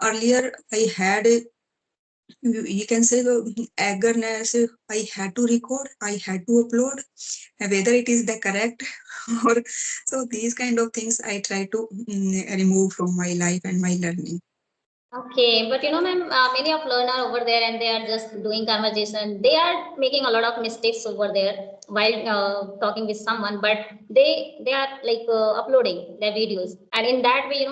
Earlier I had you can say the eagerness. I had to record, I had to upload, whether it is the correct or so these kind of things I try to remove from my life and my learning. Okay, but ma'am, many of learner over there and they are just doing conversation. They are making a lot of mistakes over there while talking with someone, but they are like uploading their videos, and in that way,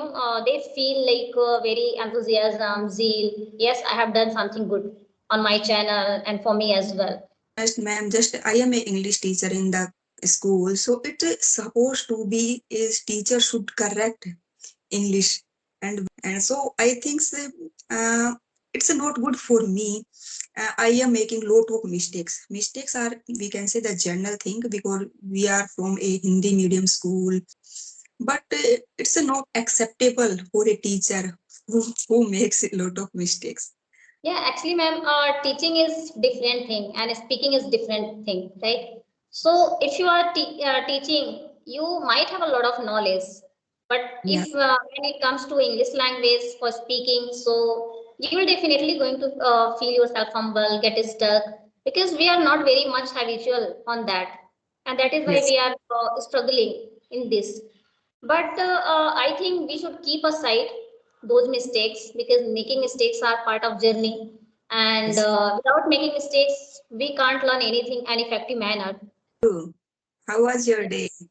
they feel like very enthusiasm, zeal. Yes, I have done something good on my channel and for me as well. Yes, ma'am, just I am a English teacher in the school, so it is supposed to be is teacher should correct English, and so I think it's not good for me. I am making lot of mistakes. Mistakes are, we can say, the general thing because we are from a Hindi medium school, but it's not acceptable for a teacher who makes a lot of mistakes. Yeah, actually, ma'am, teaching is different thing and speaking is different thing, right? So if you are teaching, you might have a lot of knowledge, but Yeah. if when it comes to English language for speaking, so you will definitely going to feel yourself humble, get stuck, because we are not very much habitual on that, and that is why Yes. we are struggling in this. But I think we should keep aside those mistakes because making mistakes are part of journey. And Yes. without making mistakes, we can't learn anything in effective manner. So, how was your day? Yes.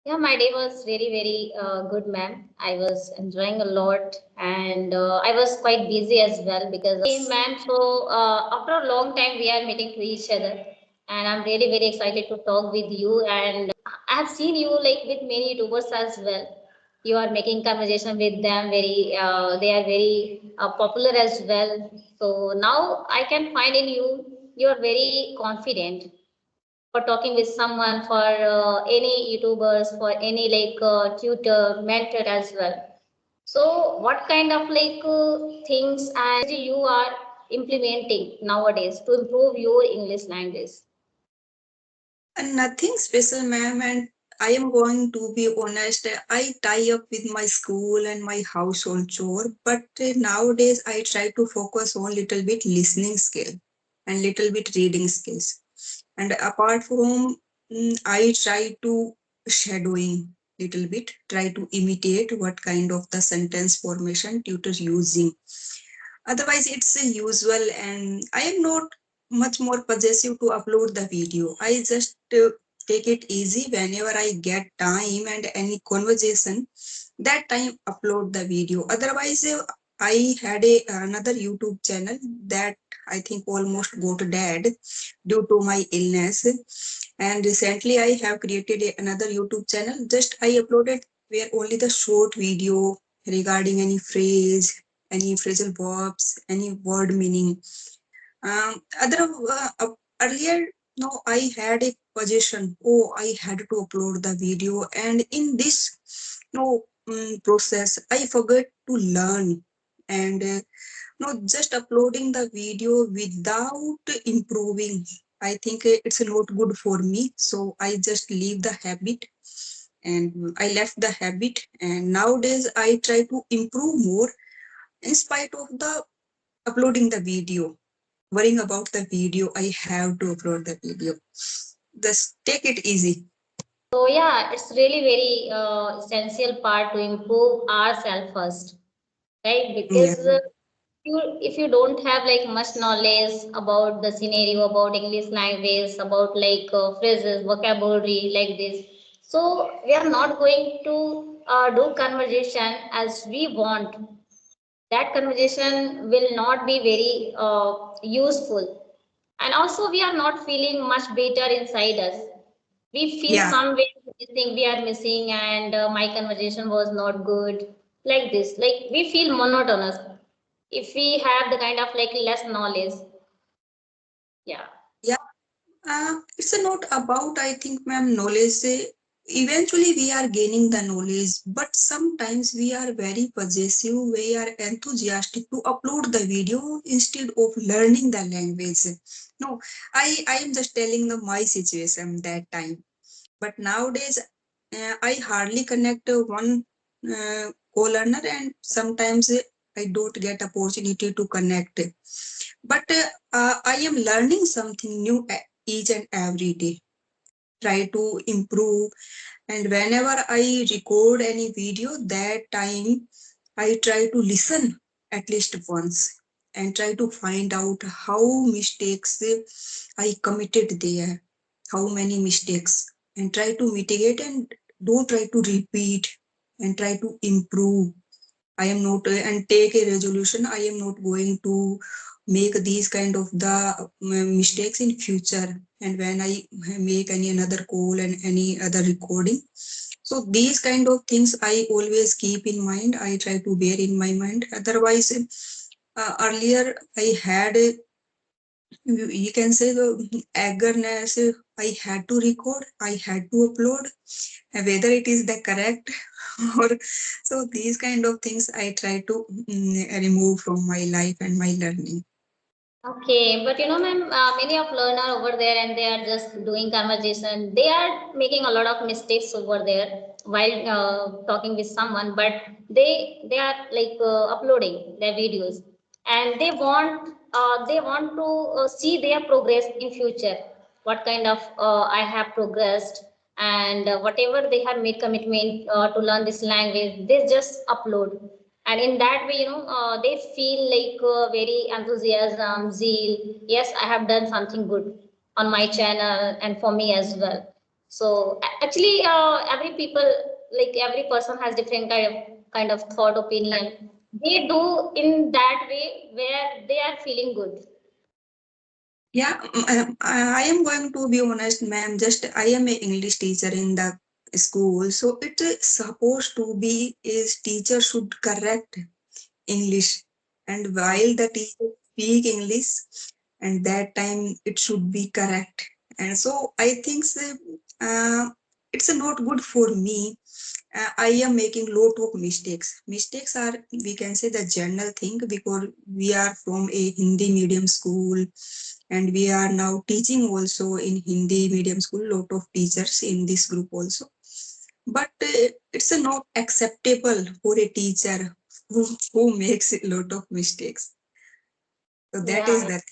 Yeah, my day was very, very good, ma'am. I was enjoying a lot and I was quite busy as well because, ma'am, so after a long time, we are meeting to each other. And I'm really very excited to talk with you. And I have seen you like with many YouTubers as well. You are making conversation with them very, they are very popular as well. So now I can find in you, you are very confident for talking with someone, for any YouTubers, for any like tutor, mentor as well. So, what kind of like things and you are implementing nowadays to improve your English language? And nothing special, ma'am. And I am going to be honest. I tie up with my school and my household chore, but nowadays I try to focus on little bit listening skill and little bit reading skills. And apart from, I try to shadowing little bit, try to imitate what kind of the sentence formation tutor using. Otherwise, it's a usual, and I am not much more possessive to upload the video. I just take it easy whenever I get time and any conversation. That time, upload the video. Otherwise, I had another YouTube channel that I think almost got dead due to my illness. And recently, I have created another YouTube channel. Just I uploaded where only the short video regarding any phrase, any phrasal verbs, any word meaning. Other earlier, no, I had a position. Oh, I had to upload the video, and in this no process, I forgot to learn and no just uploading the video without improving. I think it's not good for me, so I just leave the habit and I left the habit. And nowadays, I try to improve more in spite of the uploading the video, worrying about the video. I have to upload the video. Just take it easy. So yeah, it's really very essential part to improve ourselves first, right? Yeah. Because if you don't have like much knowledge about the scenario, about English language, about like phrases, vocabulary like this, so we are not going to do conversation as we want. That conversation will not be very useful, and also we are not feeling much better inside us. We feel Yeah. somewhere missing, we are missing, and my conversation was not good, like this, like we feel monotonous if we have the kind of like less knowledge. Yeah. Yeah. It's not about, I think, ma'am, knowledge. Eventually, we are gaining the knowledge, but sometimes we are very possessive, we are enthusiastic to upload the video instead of learning the language. No, I am just telling the my situation that time. But nowadays, I hardly connect one co-learner, and sometimes I don't get opportunity to connect. But I am learning something new each and every day. Try to improve, and whenever I record any video, that time I try to listen at least once and try to find out how mistakes I committed there, how many mistakes, and try to mitigate and don't try to repeat and try to improve. I am not and take a resolution. I am not going to make these kind of the mistakes in future. And when I make any another call and any other recording, so these kind of things I always keep in mind. I try to bear in my mind. Otherwise, earlier I had you can say the eagerness. I had to record, I had to upload, whether it is the correct or so these kind of things I try to remove from my life and my learning. Okay, but ma'am, many of learner over there and they are just doing conversation. They are making a lot of mistakes over there while talking with someone, but they are like uploading their videos, and they want to see their progress in future. What kind of I have progressed, and whatever they have made commitment to learn this language, they just upload, and in that way they feel like very enthusiasm, zeal. Yes, I have done something good on my channel and for me as well. So actually every people, like every person has different kind of thought, opinion. They do in that way where they are feeling good. Yeah, I am going to be honest, ma'am. Just I am a English teacher in the school, so it is supposed to be is teacher should correct English, and while the teacher speak English, and that time it should be correct. And so I think uh, it's not good for me. I am making lot of mistakes. Mistakes are, we can say, the general thing, because we are from a Hindi medium school and we are now teaching also in Hindi medium school. Lot of teachers in this group also, but it's not acceptable for a teacher who makes a lot of mistakes. So that is Yeah. that.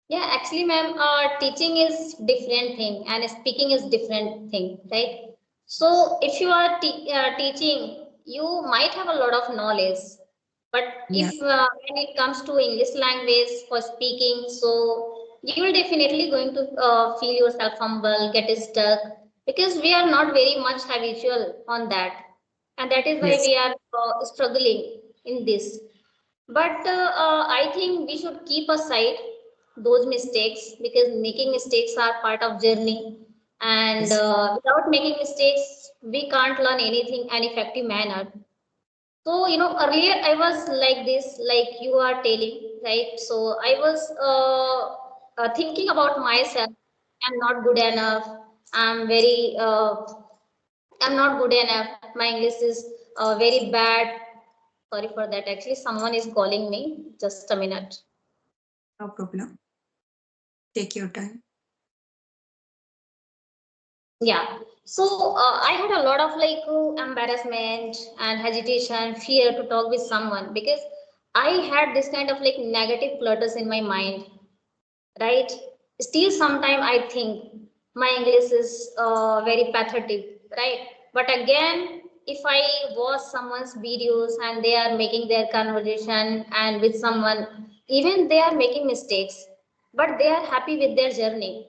Yeah, actually, ma'am, teaching is different thing and speaking is different thing, right? So if you are teaching, you might have a lot of knowledge, but Yeah. if when it comes to English language for speaking, so you will definitely going to feel yourself humble, get stuck, because we are not very much habitual on that, and that is why Yes. we are struggling in this. But I think we should keep aside those mistakes, because making mistakes are part of journey, and Yes. without making mistakes, we can't learn anything in effective manner. So earlier I was like this, like you are telling, right? So I was thinking about myself. I'm not good enough. I'm very. I'm not good enough. My English is very bad. Sorry for that. Actually, someone is calling me. Just a minute. No problem. Take your time. Yeah. So I had a lot of like embarrassment and hesitation, fear to talk with someone, because I had this kind of like negative clutters in my mind, right? Still, sometime I think my English is very pathetic, right? But again, if I watch someone's videos and they are making their conversation and with someone, even they are making mistakes, but they are happy with their journey.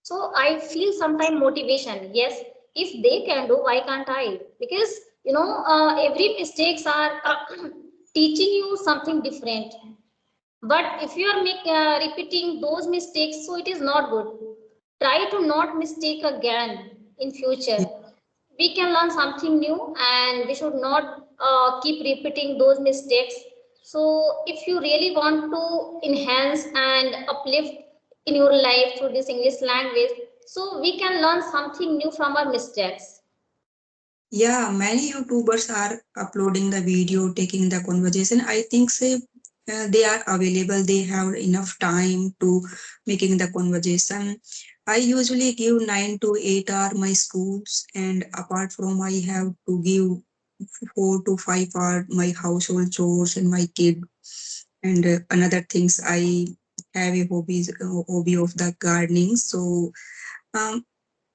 So I feel sometime motivation. Yes, if they can do, why can't I? Because every mistakes are teaching you something different. But if you are repeating those mistakes, so it is not good. Try to not mistake again in future. Yeah. We can learn something new, and we should not keep repeating those mistakes. So if you really want to enhance and uplift in your life through this English language, so we can learn something new from our mistakes. Yeah, many YouTubers are uploading the video, taking the conversation. I think say they are available. They have enough time to making the conversation. I usually give 9 to 8 hour my schools, and apart from I have to give 4 to 5 hours my household chores and my kid and another things. I have a hobby of the gardening. So um,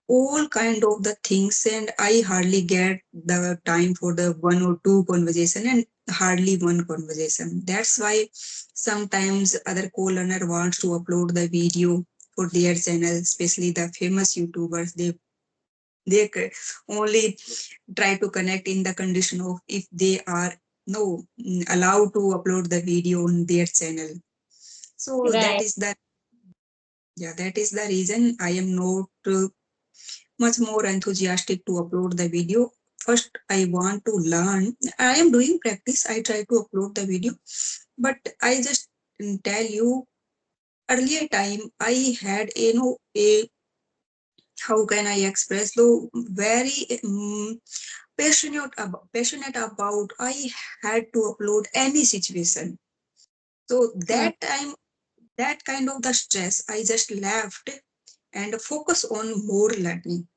all kind of the things, and I hardly get the time for the one or two conversation and hardly one conversation. That's why sometimes other co-learner wants to upload the video for their channel, especially the famous YouTubers. They only try to connect in the condition of if they are no allowed to upload the video on their channel. So Right. that is the reason I am not much more enthusiastic to upload the video. First, I want to learn. I am doing practice. I try to upload the video, but I just tell you earlier time I had a how can I express though very passionate about I had to upload any situation. So Mm. that time that kind of the stress I just left and focus on more learning.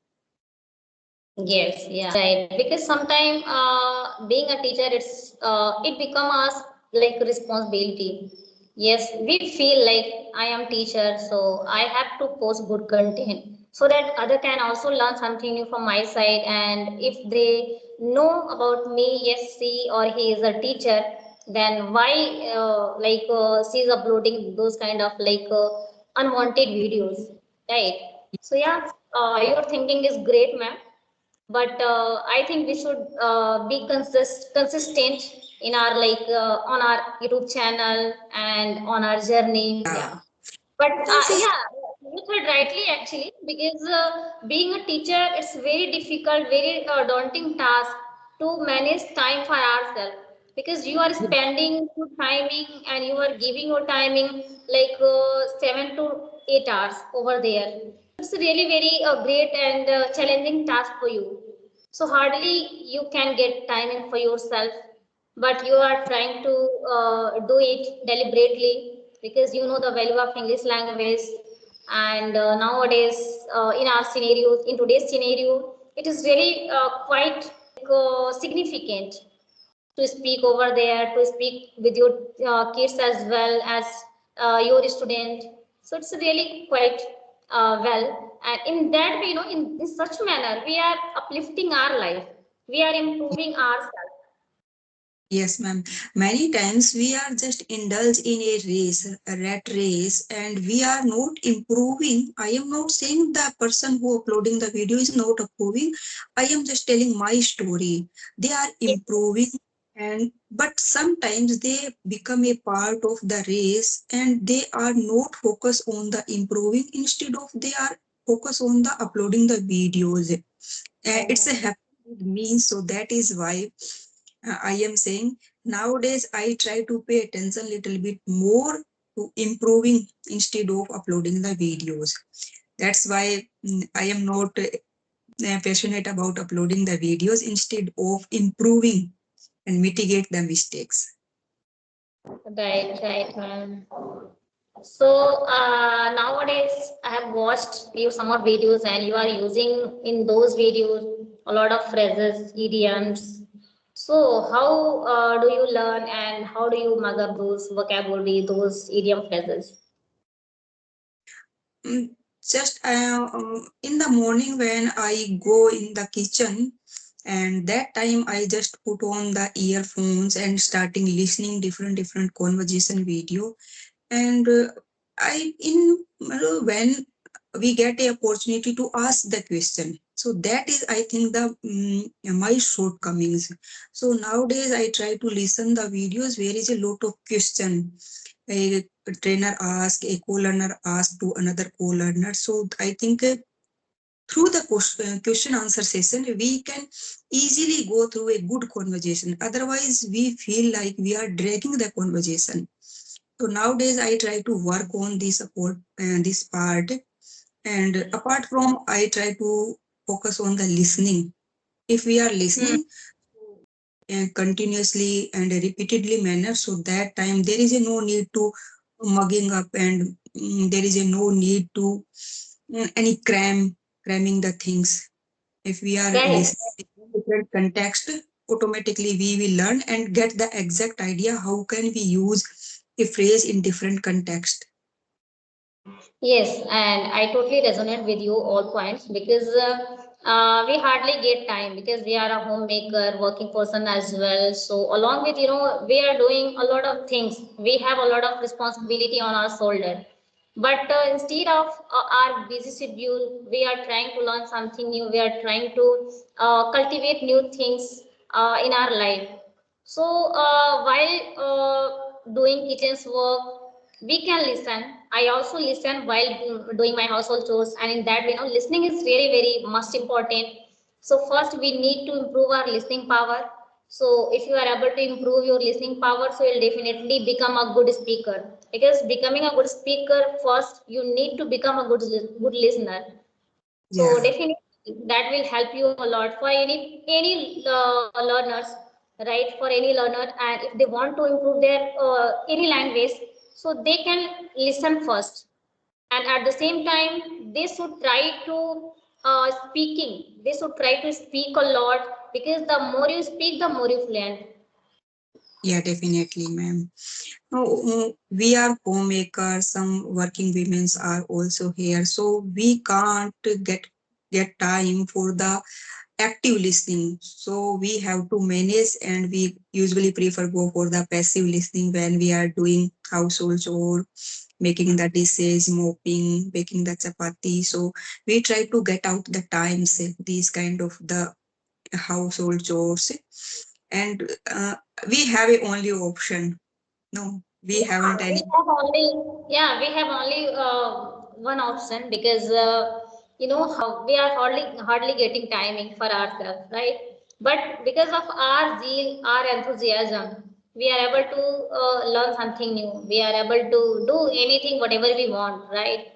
Yes, yeah, right. Because sometimes being a teacher, it becomes us like responsibility. Yes, we feel like I am teacher, so I have to post good content so that other can also learn something new from my side. And if they know about me, yes, she or he is a teacher, then why she's uploading those kind of unwanted videos, right? So yeah, your thinking is great, ma'am, but I think we should be consistent in our on our YouTube channel and on our journey. Yeah, Yeah, but can say yeah, you said rightly actually, because being a teacher, it's very difficult, very daunting task to manage time for ourselves, because you are spending your timing and you are giving your timing 7 to 8 hours over there. It's really very great and challenging task for you. So hardly you can get timing for yourself, but you are trying to do it deliberately because you know the value of English language. And nowadays, in our scenarios, in today's scenario, it is really quite significant to speak over there, to speak with your kids as well as your student. So it's really quite well. And in that way, in such manner, we are uplifting our life. We are improving ourselves. yes, ma'am. Many times we are just indulge in a race, a rat race, and we are not improving. I am not saying the person who uploading the video is not improving. I am just telling my story. They are improving, and but sometimes they become a part of the race, and they are not focused on the improving. Instead of they are focused on the uploading the videos. It's a happen with me, so that is why I am saying nowadays I try to pay attention a little bit more to improving instead of uploading the videos. That's why I am not passionate about uploading the videos instead of improving and mitigate the mistakes. Right, right, ma'am. So nowadays, I have watched you some of videos, and you are using in those videos a lot of phrases, idioms. So how do you learn and how do you mug up those vocabulary, those idiom phrases? Mm, just in the morning when I go in the kitchen, and that time I just put on the earphones and starting listening different conversation video. And I in when we get a opportunity to ask the question, so that is I think the my shortcomings. So nowadays I try to listen the videos where is a lot of question, a trainer ask, a co-learner ask to another co-learner. So I think through the question answer session we can easily go through a good conversation, otherwise we feel like we are dragging the conversation. So nowadays I try to work on this support this part, and apart from I try to focus on the listening. If we are Hmm. listening continuously and repeatedly manner, so that time there is a no need to mugging up, and there is a no need to any cramming the things. If we are Right. listening different context automatically we will learn and get the exact idea how can we use a phrase in different context. Yes, and I totally resonate with you all points because we hardly get time because we are a homemaker, working person as well. So along with we are doing a lot of things. We have a lot of responsibility on our shoulder. But instead of our busy schedule, we are trying to learn something new. We are trying to cultivate new things in our life. So while doing kitchen's work, we can listen. I also listen while doing my household chores, and in that listening is really very most important. So first we need to improve our listening power. So if you are able to improve your listening power, so you'll definitely become a good speaker. Because becoming a good speaker, first you need to become a good listener. So Yeah, definitely that will help you a lot for any learners, right? For any learner, and if they want to improve their any language, so they can listen first, and at the same time they should try to speaking. They should try to speak a lot because the more you speak, the more you fluent. yeah, definitely, ma'am. No, we are homemakers. Some working women are also here, so we can't get time for the active listening. So we have to manage, and we usually prefer go for the passive listening when we are doing household chore, making the dishes, mopping, baking the chapati. So we try to get out the times, these kind of the household chores, and we have a only option. No, we Yeah, haven't we any. have only we have only one option because how we are hardly getting timing for ourselves, right? But because of our zeal, our enthusiasm, we are able to learn something new. We are able to do anything, whatever we want, right?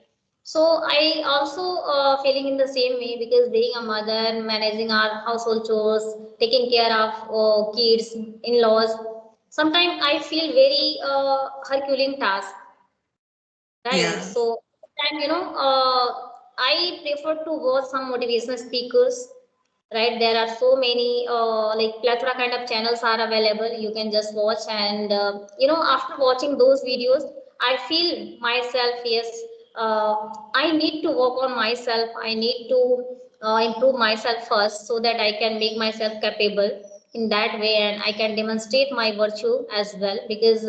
So I also feeling in the same way because being a mother, managing our household chores, taking care of kids, in-laws, sometimes I feel very Herculean task, right? Yeah, So sometimes I prefer to watch some motivational speakers, right? There are so many like plethora kind of channels are available. You can just watch, and after watching those videos, I feel myself, yes, I need to work on myself. I need to improve myself first so that I can make myself capable in that way, and I can demonstrate my virtue as well because.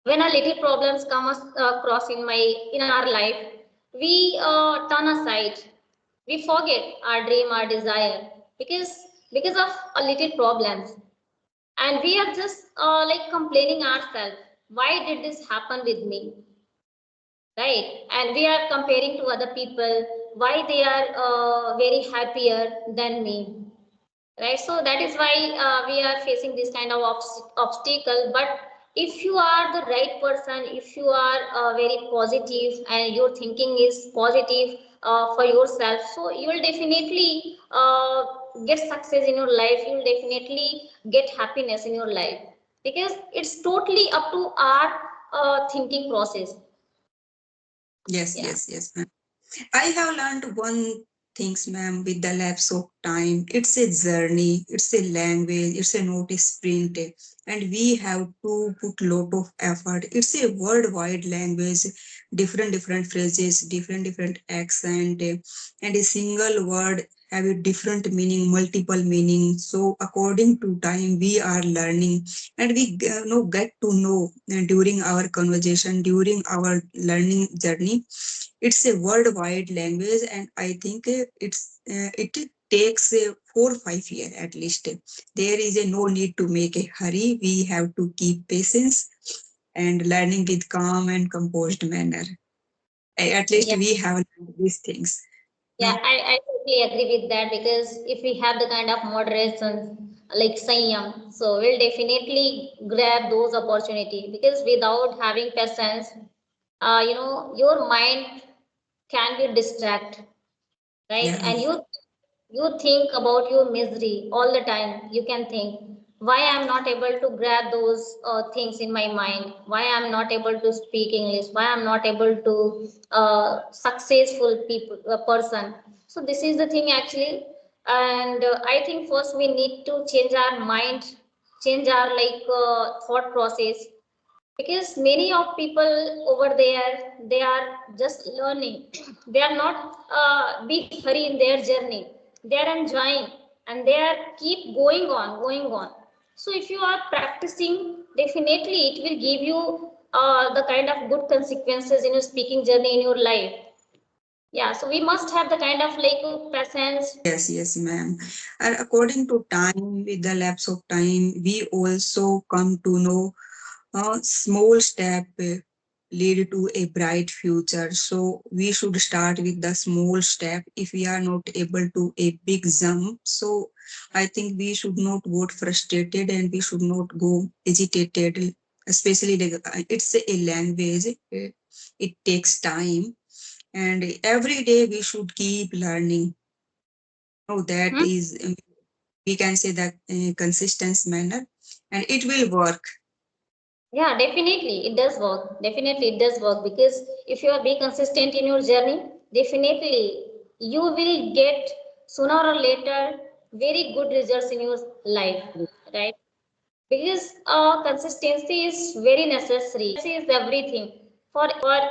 When our little problems come across in our life, we turn aside. We forget our dream, our desire, because of a little problems, and we are just like complaining ourselves. Why did this happen with me, right? And we are comparing to other people. Why they are very happier than me, right? So that is why we are facing this kind of obstacle. But if you are the right person, if you are very positive and your thinking is positive for yourself, so you will definitely get success in your life. You will definitely get happiness in your life because it's totally up to our thinking process. yes, Yeah. yes, yes, ma'am. I have learned one things, ma'am, with the lapse of time. It's a journey, it's a language, it's a not a sprint, and we have to put lot of effort. It's a worldwide language, different phrases, different accent, and a single word have a different meaning, multiple meaning. So according to time, we are learning, and we get to know during our conversation, during our learning journey. It's a worldwide language, and I think it takes 4 or 5 years at least. There is a no need to make a hurry. We have to keep patience and learning with calm and composed manner. At least Yeah. we have learned these things. Yeah, No. I totally agree with that because if we have the kind of moderation like Sanyam, so we'll definitely grab those opportunity because without having patience, your mind can be distract, right? Yeah. And you think about your misery all the time. You can think why I'm not able to grab those things in my mind, why I'm not able to speak English, why I'm not able to successful people person. So this is the thing actually. And I think first we need to change our mind, change our thought process, because many of people over there, they are just learning. They are not big hurry in their journey. They are enjoying, and they are keep going on. So if you are practicing, definitely it will give you the kind of good consequences in your speaking journey in your life. Yeah, so we must have the kind of patience. Yes, yes, ma'am. And according to time, with the lapse of time, we also come to know a small step lead to a bright future. So we should start with the small step. If we are not able to a big jump, so I think we should not get frustrated and we should not go agitated. Especially it's a language. It takes time, and every day we should keep learning. Oh, that Hmm? is, we can say that consistent manner, and it will work. Yeah, definitely it does work. Definitely it does work, because if you are being consistent in your journey, definitely you will get sooner or later very good results in your life, right? Because consistency is very necessary. Consistency is everything for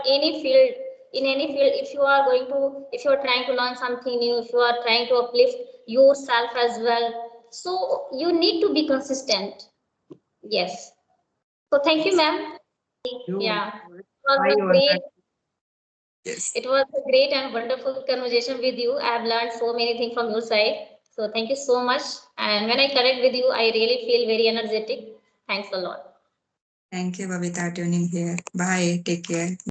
any field. In any field, if you are going to, if you are trying to learn something new, if you are trying to uplift yourself as well, so you need to be consistent. Yes. So thank you, ma'am. You, Yeah, it was I a honor. great, Yes. it was a great and wonderful conversation with you. I have learned so many things from your side. So thank you so much. And when I connect with you, I really feel very energetic. Thanks a lot. Thank you, Babita, tuning here. Bye. Take care.